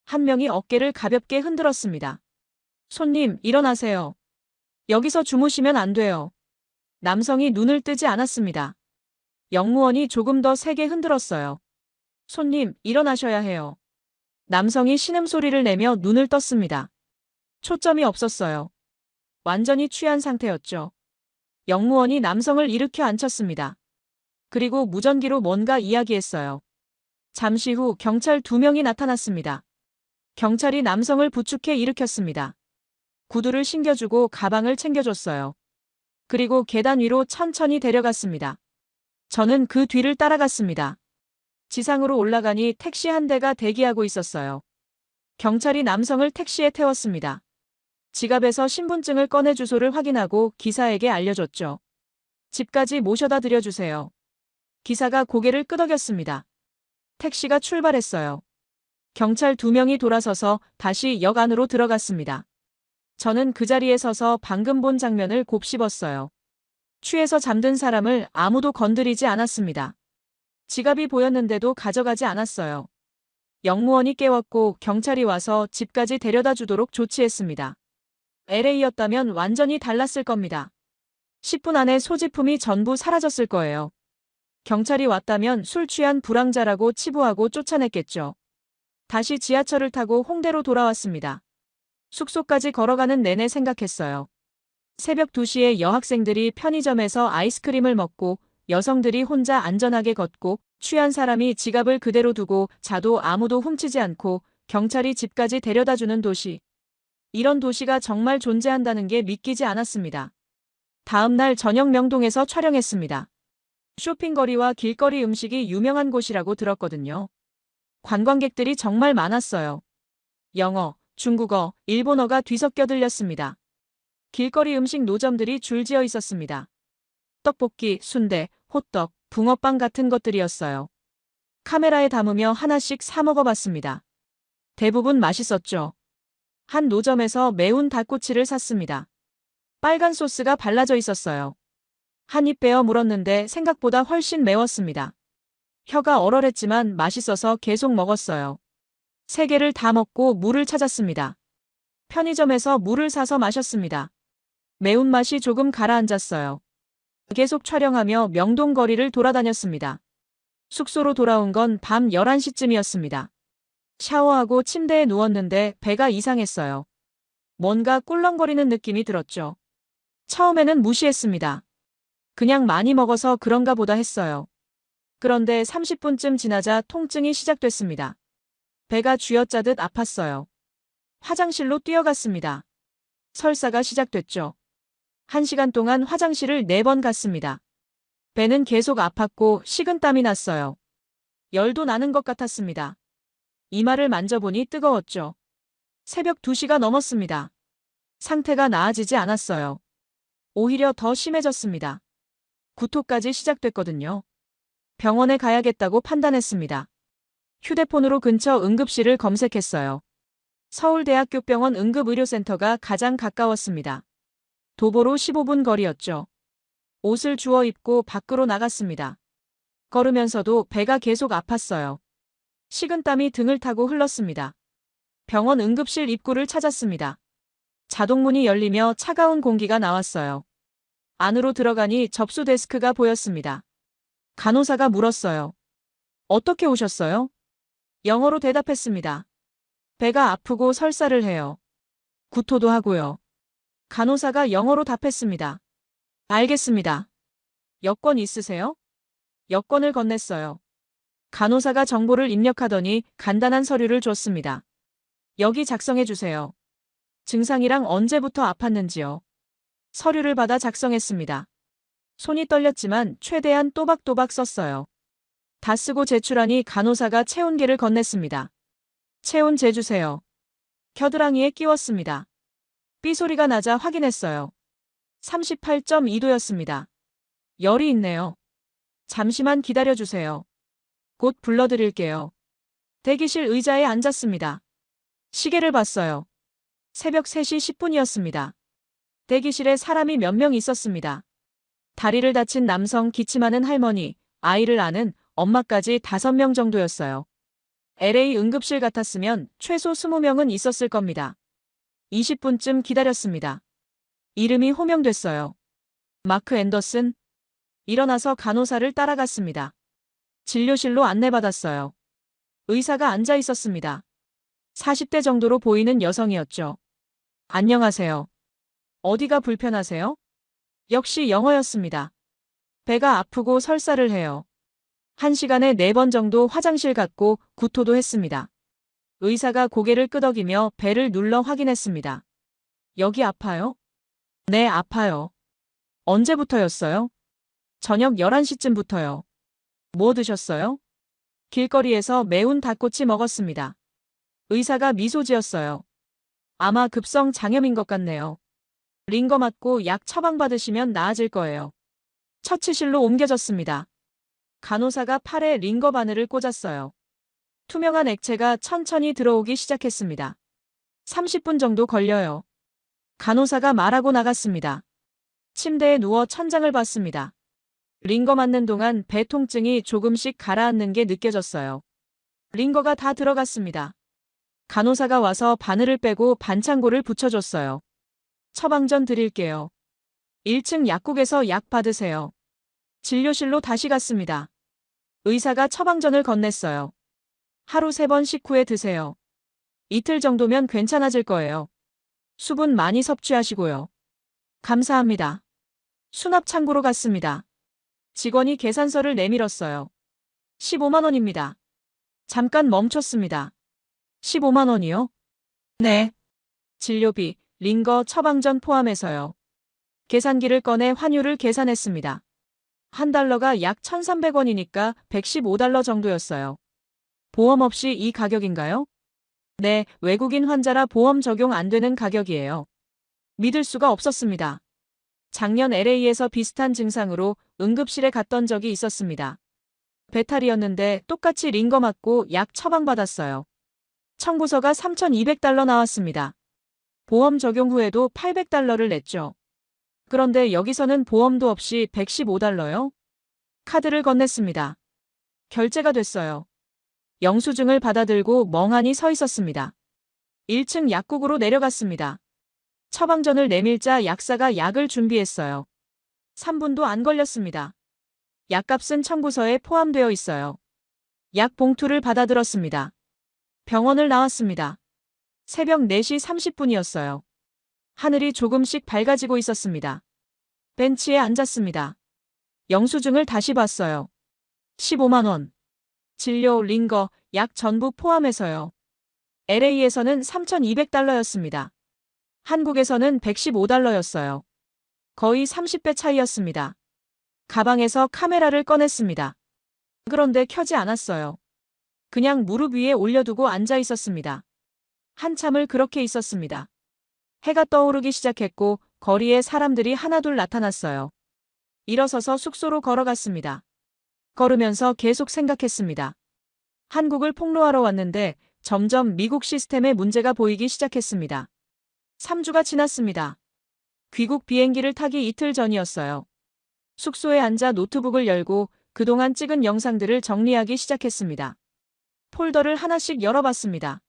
한 명이 어깨를 가볍게 흔들었습니다. 손님, 일어나세요. 여기서 주무시면 안 돼요. 남성이 눈을 뜨지 않았습니다. 역무원이 조금 더 세게 흔들었어요. 손님, 일어나셔야 해요. 남성이 신음소리를 내며 눈을 떴습니다. 초점이 없었어요. 완전히 취한 상태였죠. 역무원이 남성을 일으켜 앉혔습니다. 그리고 무전기로 뭔가 이야기했어요. 잠시 후 경찰 2명이 나타났습니다. 경찰이 남성을 부축해 일으켰습니다. 구두를 신겨주고 가방을 챙겨줬어요. 그리고 계단 위로 천천히 데려갔습니다. 저는 그 뒤를 따라갔습니다. 지상으로 올라가니 택시 한 대가 대기하고 있었어요. 경찰이 남성을 택시에 태웠습니다. 지갑에서 신분증을 꺼내 주소를 확인하고 기사에게 알려줬죠. 집까지 모셔다 드려주세요. 기사가 고개를 끄덕였습니다. 택시가 출발했어요. 경찰 2명이 돌아서서 다시 역 안으로 들어갔습니다. 저는 그 자리에 서서 방금 본 장면을 곱씹었어요. 취해서 잠든 사람을 아무도 건드리지 않았습니다. 지갑이 보였는데도 가져가지 않았어요. 역무원이 깨웠고 경찰이 와서 집까지 데려다 주도록 조치했습니다. LA였다면 완전히 달랐을 겁니다. 10분 안에 소지품이 전부 사라졌을 거예요. 경찰이 왔다면 술 취한 불황자라고 치부하고 쫓아냈겠죠. 다시 지하철을 타고 홍대로 돌아왔습니다. 숙소까지 걸어가는 내내 생각했어요. 새벽 2시에 여학생들이 편의점에서 아이스크림을 먹고 여성들이 혼자 안전하게 걷고 취한 사람이 지갑을 그대로 두고 자도 아무도 훔치지 않고 경찰이 집까지 데려다주는 도시. 이런 도시가 정말 존재한다는 게 믿기지 않았습니다. 다음 날 저녁 명동에서 촬영했습니다. 쇼핑거리와 길거리 음식이 유명한 곳이라고 들었거든요. 관광객들이 정말 많았어요. 영어, 중국어, 일본어가 뒤섞여 들렸습니다. 길거리 음식 노점들이 줄지어 있었습니다. 떡볶이, 순대, 호떡, 붕어빵 같은 것들이었어요. 카메라에 담으며 하나씩 사 먹어봤습니다. 대부분 맛있었죠. 한 노점에서 매운 닭꼬치를 샀습니다. 빨간 소스가 발라져 있었어요. 한 입 베어 물었는데 생각보다 훨씬 매웠습니다. 혀가 얼얼했지만 맛있어서 계속 먹었어요. 세 개를 다 먹고 물을 찾았습니다. 편의점에서 물을 사서 마셨습니다. 매운맛이 조금 가라앉았어요. 계속 촬영하며 명동 거리를 돌아다녔습니다. 숙소로 돌아온 건 밤 11시쯤이었습니다. 샤워하고 침대에 누웠는데 배가 이상했어요. 뭔가 꿀렁거리는 느낌이 들었죠. 처음에는 무시했습니다. 그냥 많이 먹어서 그런가 보다 했어요. 그런데 30분쯤 지나자 통증이 시작됐습니다. 배가 쥐어짜듯 아팠어요. 화장실로 뛰어갔습니다. 설사가 시작됐죠. 1시간 동안 화장실을 4번 갔습니다. 배는 계속 아팠고 식은땀이 났어요. 열도 나는 것 같았습니다. 이마를 만져보니 뜨거웠죠. 새벽 2시가 넘었습니다. 상태가 나아지지 않았어요. 오히려 더 심해졌습니다. 구토까지 시작됐거든요. 병원에 가야겠다고 판단했습니다. 휴대폰으로 근처 응급실을 검색했어요. 서울대학교병원 응급의료센터가 가장 가까웠습니다. 도보로 15분 거리였죠. 옷을 주워 입고 밖으로 나갔습니다. 걸으면서도 배가 계속 아팠어요. 식은땀이 등을 타고 흘렀습니다. 병원 응급실 입구를 찾았습니다. 자동문이 열리며 차가운 공기가 나왔어요. 안으로 들어가니 접수 데스크가 보였습니다. 간호사가 물었어요. 어떻게 오셨어요? 영어로 대답했습니다. 배가 아프고 설사를 해요. 구토도 하고요. 간호사가 영어로 답했습니다. 알겠습니다. 여권 있으세요? 여권을 건넸어요. 간호사가 정보를 입력하더니 간단한 서류를 줬습니다. 여기 작성해 주세요. 증상이랑 언제부터 아팠는지요. 서류를 받아 작성했습니다. 손이 떨렸지만 최대한 또박또박 썼어요. 다 쓰고 제출하니 간호사가 체온계를 건넸습니다. 체온 재주세요. 겨드랑이에 끼웠습니다. 삐소리가 나자 확인했어요. 38.2도였습니다. 열이 있네요. 잠시만 기다려주세요. 곧 불러드릴게요. 대기실 의자에 앉았습니다. 시계를 봤어요. 새벽 3시 10분이었습니다. 대기실에 사람이 몇 명 있었습니다. 다리를 다친 남성, 기침하는 할머니, 아이를 아는 엄마까지 5명 정도였어요. LA 응급실 같았으면 최소 20명은 있었을 겁니다. 20분쯤 기다렸습니다. 이름이 호명됐어요. 마크 앤더슨. 일어나서 간호사를 따라갔습니다. 진료실로 안내받았어요. 의사가 앉아 있었습니다. 40대 정도로 보이는 여성이었죠. 안녕하세요. 어디가 불편하세요? 역시 영어였습니다. 배가 아프고 설사를 해요. 1시간에 4번 정도 화장실 갔고 구토도 했습니다. 의사가 고개를 끄덕이며 배를 눌러 확인했습니다. 여기 아파요? 네, 아파요. 언제부터였어요? 저녁 11시쯤부터요. 뭐 드셨어요? 길거리에서 매운 닭꼬치 먹었습니다. 의사가 미소 지었어요. 아마 급성 장염인 것 같네요. 링거 맞고 약 처방받으시면 나아질 거예요. 처치실로 옮겨졌습니다. 간호사가 팔에 링거 바늘을 꽂았어요. 투명한 액체가 천천히 들어오기 시작했습니다. 30분 정도 걸려요. 간호사가 말하고 나갔습니다. 침대에 누워 천장을 봤습니다. 링거 맞는 동안 배 통증이 조금씩 가라앉는 게 느껴졌어요. 링거가 다 들어갔습니다. 간호사가 와서 바늘을 빼고 반창고를 붙여줬어요. 처방전 드릴게요. 1층 약국에서 약 받으세요. 진료실로 다시 갔습니다. 의사가 처방전을 건넸어요. 하루 3번 식후에 드세요. 이틀 정도면 괜찮아질 거예요. 수분 많이 섭취하시고요. 감사합니다. 수납 창고로 갔습니다. 직원이 계산서를 내밀었어요. 15만 원입니다. 잠깐 멈췄습니다. 15만 원이요? 네. 진료비, 링거, 처방전 포함해서요. 계산기를 꺼내 환율을 계산했습니다. 한 달러가 약 1,300원이니까 115달러 정도였어요. 보험 없이 이 가격인가요? 네, 외국인 환자라 보험 적용 안 되는 가격이에요. 믿을 수가 없었습니다. 작년 LA에서 비슷한 증상으로 응급실에 갔던 적이 있었습니다. 배탈이었는데 똑같이 링거 맞고 약 처방받았어요. 청구서가 3,200달러 나왔습니다. 보험 적용 후에도 800달러를 냈죠. 그런데 여기서는 보험도 없이 115달러요? 카드를 건넸습니다. 결제가 됐어요. 영수증을 받아들고 멍하니 서 있었습니다. 1층 약국으로 내려갔습니다. 처방전을 내밀자 약사가 약을 준비했어요. 3분도 안 걸렸습니다. 약값은 청구서에 포함되어 있어요. 약 봉투를 받아들었습니다. 병원을 나왔습니다. 새벽 4시 30분이었어요. 하늘이 조금씩 밝아지고 있었습니다. 벤치에 앉았습니다. 영수증을 다시 봤어요. 15만 원. 진료, 링거, 약 전부 포함해서요. LA에서는 3,200달러였습니다. 한국에서는 115달러였어요. 거의 30배 차이였습니다. 가방에서 카메라를 꺼냈습니다. 그런데 켜지 않았어요. 그냥 무릎 위에 올려두고 앉아 있었습니다. 한참을 그렇게 있었습니다. 해가 떠오르기 시작했고 거리에 사람들이 하나둘 나타났어요. 일어서서 숙소로 걸어갔습니다. 걸으면서 계속 생각했습니다. 한국을 폭로하러 왔는데 점점 미국 시스템에 문제가 보이기 시작했습니다. 3주가 지났습니다. 귀국 비행기를 타기 이틀 전이었어요. 숙소에 앉아 노트북을 열고 그동안 찍은 영상들을 정리하기 시작했습니다. 폴더를 하나씩 열어봤습니다.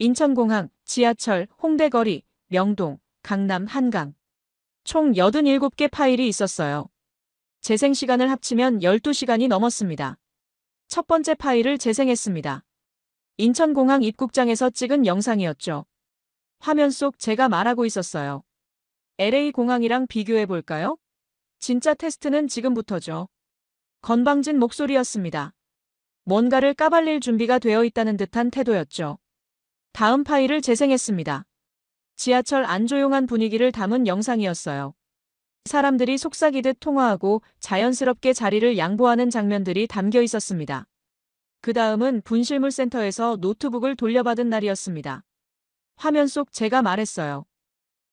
인천공항, 지하철, 홍대거리, 명동, 강남, 한강. 총 87개 파일이 있었어요. 재생 시간을 합치면 12시간이 넘었습니다. 첫 번째 파일을 재생했습니다. 인천공항 입국장에서 찍은 영상이었죠. 화면 속 제가 말하고 있었어요. LA 공항이랑 비교해 볼까요? 진짜 테스트는 지금부터죠. 건방진 목소리였습니다. 뭔가를 까발릴 준비가 되어 있다는 듯한 태도였죠. 다음 파일을 재생했습니다. 지하철 안 조용한 분위기를 담은 영상이었어요. 사람들이 속삭이듯 통화하고 자연스럽게 자리를 양보하는 장면들이 담겨 있었습니다. 그 다음은 분실물 센터에서 노트북을 돌려받은 날이었습니다. 화면 속 제가 말했어요.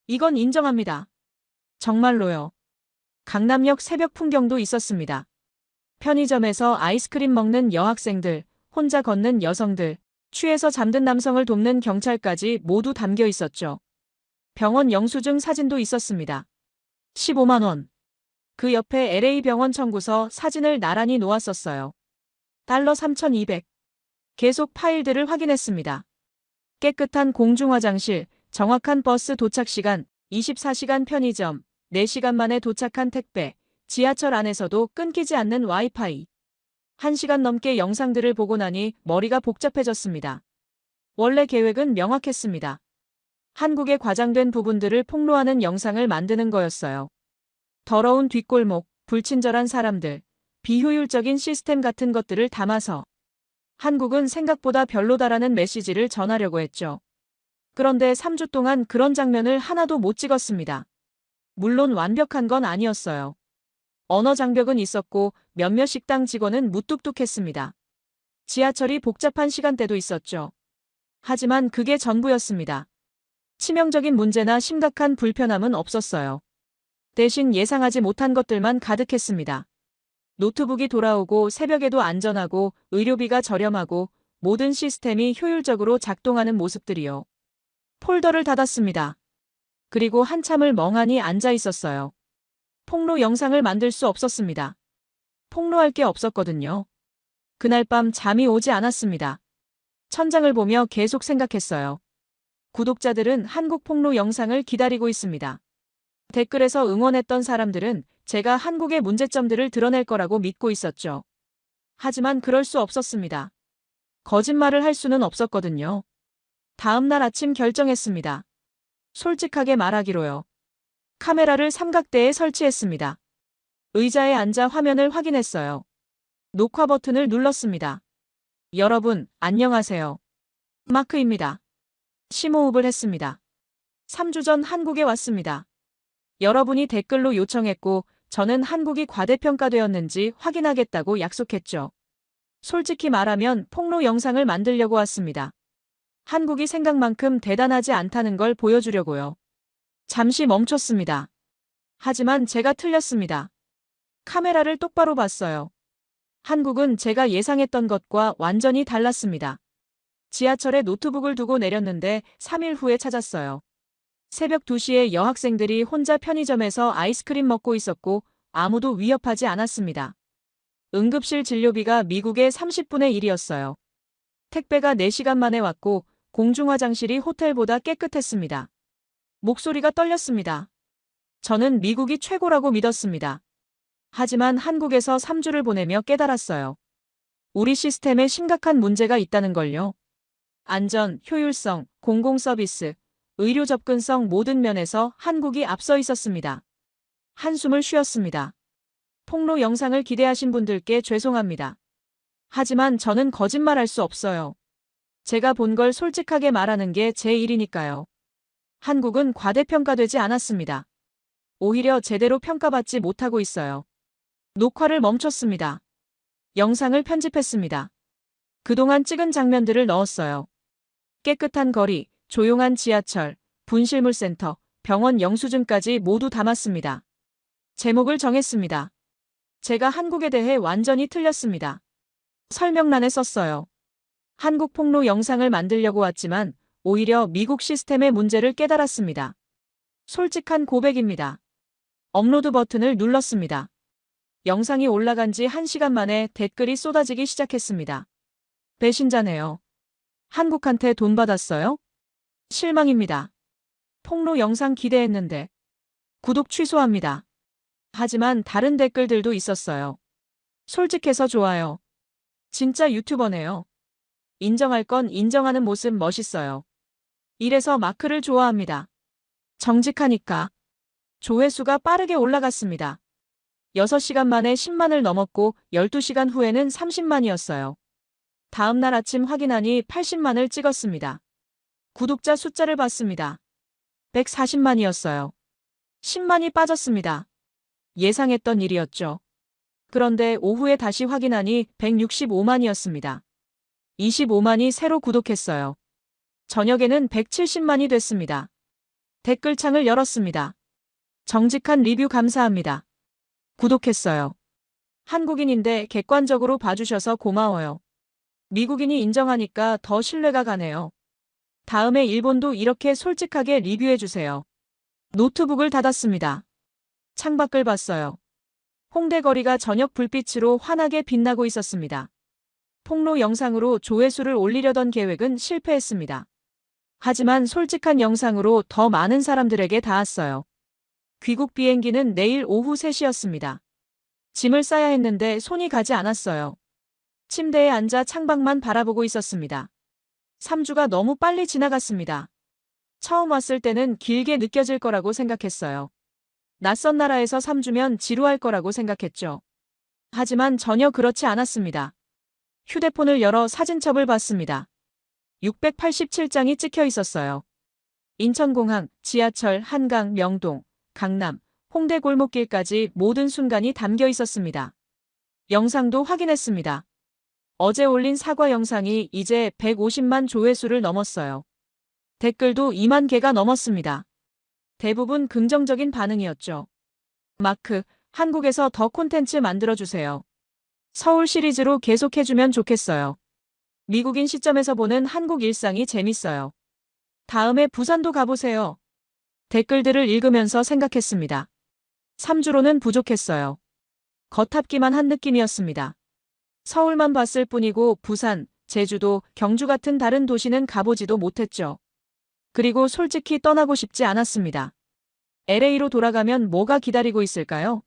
이건 인정합니다. 정말로요. 강남역 새벽 풍경도 있었습니다. 편의점에서 아이스크림 먹는 여학생들, 혼자 걷는 여성들, 취해서 잠든 남성을 돕는 경찰까지 모두 담겨 있었죠. 병원 영수증 사진도 있었습니다. 15만 원. 그 옆에 LA 병원 청구서 사진을 나란히 놓았었어요. 달러 3,200. 계속 파일들을 확인했습니다. 깨끗한 공중 화장실, 정확한 버스 도착 시간, 24시간 편의점, 4시간 만에 도착한 택배, 지하철 안에서도 끊기지 않는 와이파이. 1시간 넘게 영상들을 보고 나니 머리가 복잡해졌습니다. 원래 계획은 명확했습니다. 한국에 과장된 부분들을 폭로하는 영상을 만드는 거였어요. 더러운 뒷골목, 불친절한 사람들, 비효율적인 시스템 같은 것들을 담아서 한국은 생각보다 별로다라는 메시지를 전하려고 했죠. 그런데 3주 동안 그런 장면을 하나도 못 찍었습니다. 물론 완벽한 건 아니었어요. 언어 장벽은 있었고 몇몇 식당 직원은 무뚝뚝했습니다. 지하철이 복잡한 시간대도 있었죠. 하지만 그게 전부였습니다. 치명적인 문제나 심각한 불편함은 없었어요. 대신 예상하지 못한 것들만 가득했습니다. 노트북이 돌아오고 새벽에도 안전하고 의료비가 저렴하고 모든 시스템이 효율적으로 작동하는 모습들이요. 폴더를 닫았습니다. 그리고 한참을 멍하니 앉아 있었어요. 폭로 영상을 만들 수 없었습니다. 폭로할 게 없었거든요. 그날 밤 잠이 오지 않았습니다. 천장을 보며 계속 생각했어요. 구독자들은 한국 폭로 영상을 기다리고 있습니다. 댓글에서 응원했던 사람들은 제가 한국의 문제점들을 드러낼 거라고 믿고 있었죠. 하지만 그럴 수 없었습니다. 거짓말을 할 수는 없었거든요. 다음 날 아침 결정했습니다. 솔직하게 말하기로요. 카메라를 삼각대에 설치했습니다. 의자에 앉아 화면을 확인했어요. 녹화 버튼을 눌렀습니다. 여러분, 안녕하세요. 마크입니다. 심호흡을 했습니다. 3주 전 한국에 왔습니다. 여러분이 댓글로 요청했고 저는 한국이 과대평가되었는지 확인하겠다고 약속했죠. 솔직히 말하면 폭로 영상을 만들려고 왔습니다. 한국이 생각만큼 대단하지 않다는 걸 보여주려고요. 잠시 멈췄습니다. 하지만 제가 틀렸습니다. 카메라를 똑바로 봤어요. 한국은 제가 예상했던 것과 완전히 달랐습니다. 지하철에 노트북을 두고 내렸는데 3일 후에 찾았어요. 새벽 2시에 여학생들이 혼자 편의점에서 아이스크림 먹고 있었고 아무도 위협하지 않았습니다. 응급실 진료비가 미국의 30분의 1이었어요. 택배가 4시간 만에 왔고 공중화장실이 호텔보다 깨끗했습니다. 목소리가 떨렸습니다. 저는 미국이 최고라고 믿었습니다. 하지만 한국에서 3주를 보내며 깨달았어요. 우리 시스템에 심각한 문제가 있다는 걸요. 안전, 효율성, 공공서비스, 의료 접근성 모든 면에서 한국이 앞서 있었습니다. 한숨을 쉬었습니다. 폭로 영상을 기대하신 분들께 죄송합니다. 하지만 저는 거짓말할 수 없어요. 제가 본 걸 솔직하게 말하는 게 제 일이니까요. 한국은 과대평가되지 않았습니다. 오히려 제대로 평가받지 못하고 있어요. 녹화를 멈췄습니다. 영상을 편집했습니다. 그동안 찍은 장면들을 넣었어요. 깨끗한 거리, 조용한 지하철, 분실물센터, 병원 영수증까지 모두 담았습니다. 제목을 정했습니다. 제가 한국에 대해 완전히 틀렸습니다. 설명란에 썼어요. 한국 폭로 영상을 만들려고 왔지만 오히려 미국 시스템의 문제를 깨달았습니다. 솔직한 고백입니다. 업로드 버튼을 눌렀습니다. 영상이 올라간 지 1시간 만에 댓글이 쏟아지기 시작했습니다. 배신자네요. 한국한테 돈 받았어요? 실망입니다. 폭로 영상 기대했는데. 구독 취소합니다. 하지만 다른 댓글들도 있었어요. 솔직해서 좋아요. 진짜 유튜버네요. 인정할 건 인정하는 모습 멋있어요. 이래서 마크를 좋아합니다. 정직하니까. 조회수가 빠르게 올라갔습니다. 6시간 만에 10만을 넘었고 12시간 후에는 30만이었어요. 다음 날 아침 확인하니 80만을 찍었습니다. 구독자 숫자를 봤습니다. 140만이었어요. 10만이 빠졌습니다. 예상했던 일이었죠. 그런데 오후에 다시 확인하니 165만이었습니다. 25만이 새로 구독했어요. 저녁에는 170만이 됐습니다. 댓글창을 열었습니다. 정직한 리뷰 감사합니다. 구독했어요. 한국인인데 객관적으로 봐주셔서 고마워요. 미국인이 인정하니까 더 신뢰가 가네요. 다음에 일본도 이렇게 솔직하게 리뷰해주세요. 노트북을 닫았습니다. 창밖을 봤어요. 홍대 거리가 저녁 불빛으로 환하게 빛나고 있었습니다. 폭로 영상으로 조회수를 올리려던 계획은 실패했습니다. 하지만 솔직한 영상으로 더 많은 사람들에게 닿았어요. 귀국 비행기는 내일 오후 3시였습니다. 짐을 싸야 했는데 손이 가지 않았어요. 침대에 앉아 창밖만 바라보고 있었습니다. 3주가 너무 빨리 지나갔습니다. 처음 왔을 때는 길게 느껴질 거라고 생각했어요. 낯선 나라에서 3주면 지루할 거라고 생각했죠. 하지만 전혀 그렇지 않았습니다. 휴대폰을 열어 사진첩을 봤습니다. 687장이 찍혀 있었어요. 인천공항, 지하철, 한강, 명동, 강남, 홍대 골목길까지 모든 순간이 담겨 있었습니다. 영상도 확인했습니다. 어제 올린 사과 영상이 이제 150만 조회수를 넘었어요. 댓글도 2만 개가 넘었습니다. 대부분 긍정적인 반응이었죠. 마크, 한국에서 더 콘텐츠 만들어주세요. 서울 시리즈로 계속해주면 좋겠어요. 미국인 시점에서 보는 한국 일상이 재밌어요. 다음에 부산도 가보세요. 댓글들을 읽으면서 생각했습니다. 3주로는 부족했어요. 겉핥기만 한 느낌이었습니다. 서울만 봤을 뿐이고 부산, 제주도, 경주 같은 다른 도시는 가보지도 못했죠. 그리고 솔직히 떠나고 싶지 않았습니다. LA로 돌아가면 뭐가 기다리고 있을까요?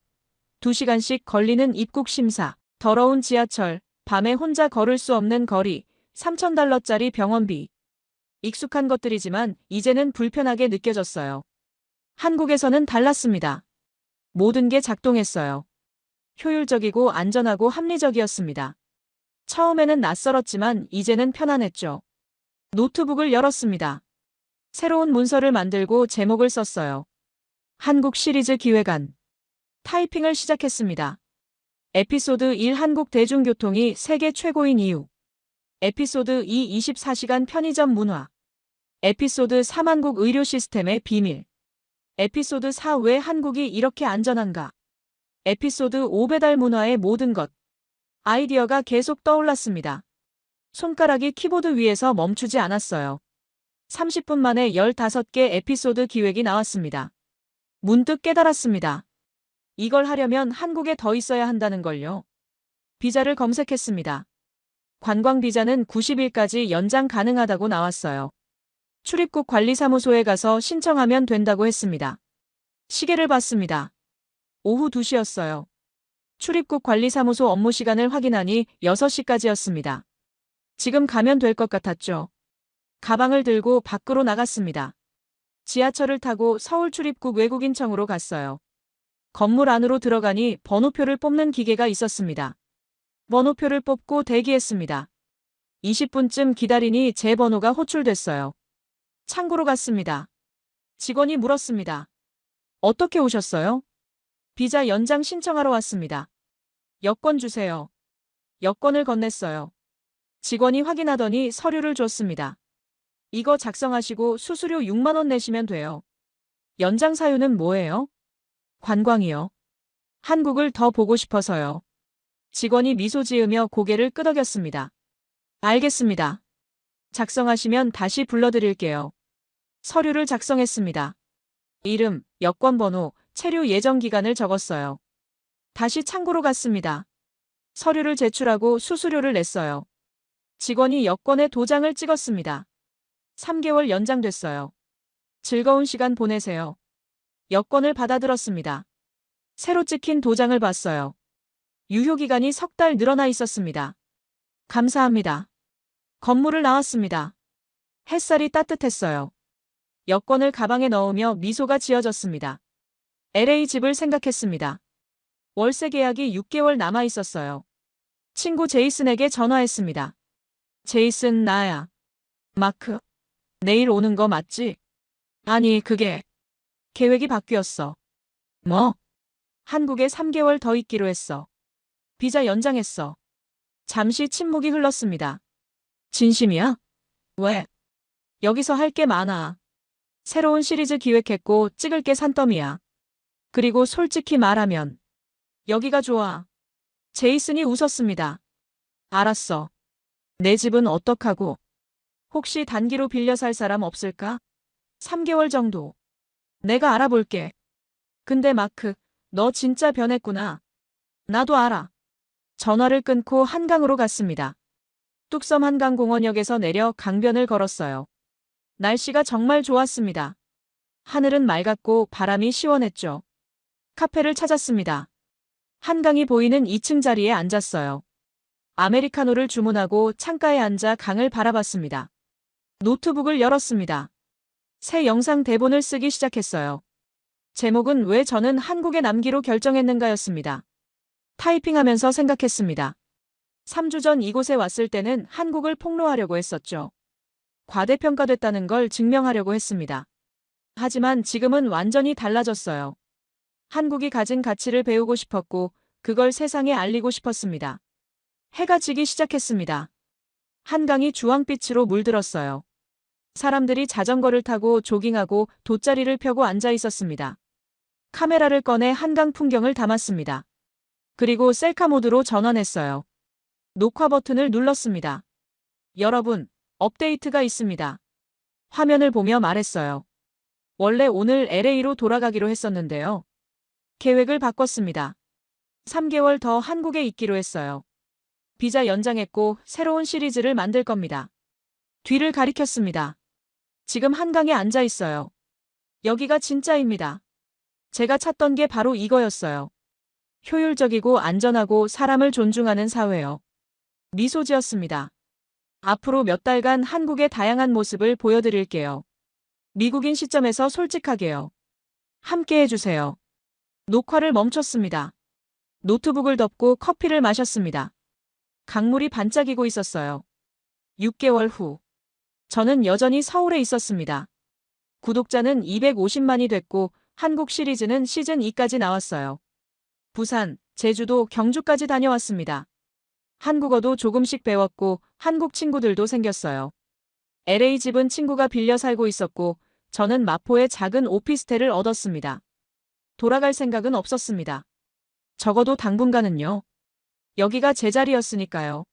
2시간씩 걸리는 입국 심사, 더러운 지하철, 밤에 혼자 걸을 수 없는 거리, $3,000짜리 병원비. 익숙한 것들이지만 이제는 불편하게 느껴졌어요. 한국에서는 달랐습니다. 모든 게 작동했어요. 효율적이고 안전하고 합리적이었습니다. 처음에는 낯설었지만 이제는 편안했죠. 노트북을 열었습니다. 새로운 문서를 만들고 제목을 썼어요. 한국 시리즈 기획안. 타이핑을 시작했습니다. 에피소드 1 한국 대중교통이 세계 최고인 이유. 에피소드 2 24시간 편의점 문화. 에피소드 3 한국 의료 시스템의 비밀. 에피소드 4 왜 한국이 이렇게 안전한가. 에피소드 5 배달 문화의 모든 것. 아이디어가 계속 떠올랐습니다. 손가락이 키보드 위에서 멈추지 않았어요. 30분 만에 15개 에피소드 기획이 나왔습니다. 문득 깨달았습니다. 이걸 하려면 한국에 더 있어야 한다는 걸요. 비자를 검색했습니다. 관광 비자는 90일까지 연장 가능하다고 나왔어요. 출입국 관리사무소에 가서 신청하면 된다고 했습니다. 시계를 봤습니다. 오후 2시였어요. 출입국 관리사무소 업무 시간을 확인하니 6시까지였습니다. 지금 가면 될 것 같았죠. 가방을 들고 밖으로 나갔습니다. 지하철을 타고 서울 출입국 외국인청으로 갔어요. 건물 안으로 들어가니 번호표를 뽑는 기계가 있었습니다. 번호표를 뽑고 대기했습니다. 20분쯤 기다리니 제 번호가 호출됐어요. 창구로 갔습니다. 직원이 물었습니다. 어떻게 오셨어요? 비자 연장 신청하러 왔습니다. 여권 주세요. 여권을 건넸어요. 직원이 확인하더니 서류를 줬습니다. 이거 작성하시고 수수료 6만 원 내시면 돼요. 연장 사유는 뭐예요? 관광이요. 한국을 더 보고 싶어서요. 직원이 미소 지으며 고개를 끄덕였습니다. 알겠습니다. 작성하시면 다시 불러드릴게요. 서류를 작성했습니다. 이름, 여권번호, 체류 예정 기간을 적었어요. 다시 창구로 갔습니다. 서류를 제출하고 수수료를 냈어요. 직원이 여권에 도장을 찍었습니다. 3개월 연장됐어요. 즐거운 시간 보내세요. 여권을 받아들었습니다. 새로 찍힌 도장을 봤어요. 유효기간이 3달 늘어나 있었습니다. 감사합니다. 건물을 나왔습니다. 햇살이 따뜻했어요. 여권을 가방에 넣으며 미소가 지어졌습니다. LA 집을 생각했습니다. 월세 계약이 6개월 남아 있었어요. 친구 제이슨에게 전화했습니다. 제이슨, 나야. 마크, 내일 오는 거 맞지? 아니, 그게 계획이 바뀌었어. 뭐? 한국에 3개월 더 있기로 했어. 비자 연장했어. 잠시 침묵이 흘렀습니다. 진심이야? 왜? 여기서 할 게 많아. 새로운 시리즈 기획했고 찍을 게 산더미야. 그리고 솔직히 말하면 여기가 좋아. 제이슨이 웃었습니다. 알았어. 내 집은 어떡하고? 혹시 단기로 빌려 살 사람 없을까? 3개월 정도. 내가 알아볼게. 근데 마크, 너 진짜 변했구나. 나도 알아. 전화를 끊고 한강으로 갔습니다. 뚝섬 한강공원역에서 내려 강변을 걸었어요. 날씨가 정말 좋았습니다. 하늘은 맑았고 바람이 시원했죠. 카페를 찾았습니다. 한강이 보이는 2층 자리에 앉았어요. 아메리카노를 주문하고 창가에 앉아 강을 바라봤습니다. 노트북을 열었습니다. 새 영상 대본을 쓰기 시작했어요. 제목은 왜 저는 한국에 남기로 결정했는가였습니다. 타이핑하면서 생각했습니다. 3주 전 이곳에 왔을 때는 한국을 폭로하려고 했었죠. 과대평가됐다는 걸 증명하려고 했습니다. 하지만 지금은 완전히 달라졌어요. 한국이 가진 가치를 배우고 싶었고 그걸 세상에 알리고 싶었습니다. 해가 지기 시작했습니다. 한강이 주황빛으로 물들었어요. 사람들이 자전거를 타고 조깅하고 돗자리를 펴고 앉아 있었습니다. 카메라를 꺼내 한강 풍경을 담았습니다. 그리고 셀카 모드로 전환했어요. 녹화 버튼을 눌렀습니다. 여러분, 업데이트가 있습니다. 화면을 보며 말했어요. 원래 오늘 LA로 돌아가기로 했었는데요. 계획을 바꿨습니다. 3개월 더 한국에 있기로 했어요. 비자 연장했고 새로운 시리즈를 만들 겁니다. 뒤를 가리켰습니다. 지금 한강에 앉아 있어요. 여기가 진짜입니다. 제가 찾던 게 바로 이거였어요. 효율적이고 안전하고 사람을 존중하는 사회요. 미소 지었습니다. 앞으로 몇 달간 한국의 다양한 모습을 보여드릴게요. 미국인 시점에서 솔직하게요. 함께 해주세요. 녹화를 멈췄습니다. 노트북을 덮고 커피를 마셨습니다. 강물이 반짝이고 있었어요. 6개월 후. 저는 여전히 서울에 있었습니다. 구독자는 250만이 됐고 한국 시리즈는 시즌 2까지 나왔어요. 부산, 제주도, 경주까지 다녀왔습니다. 한국어도 조금씩 배웠고 한국 친구들도 생겼어요. LA 집은 친구가 빌려 살고 있었고 저는 마포에 작은 오피스텔을 얻었습니다. 돌아갈 생각은 없었습니다. 적어도 당분간은요. 여기가 제 자리였으니까요.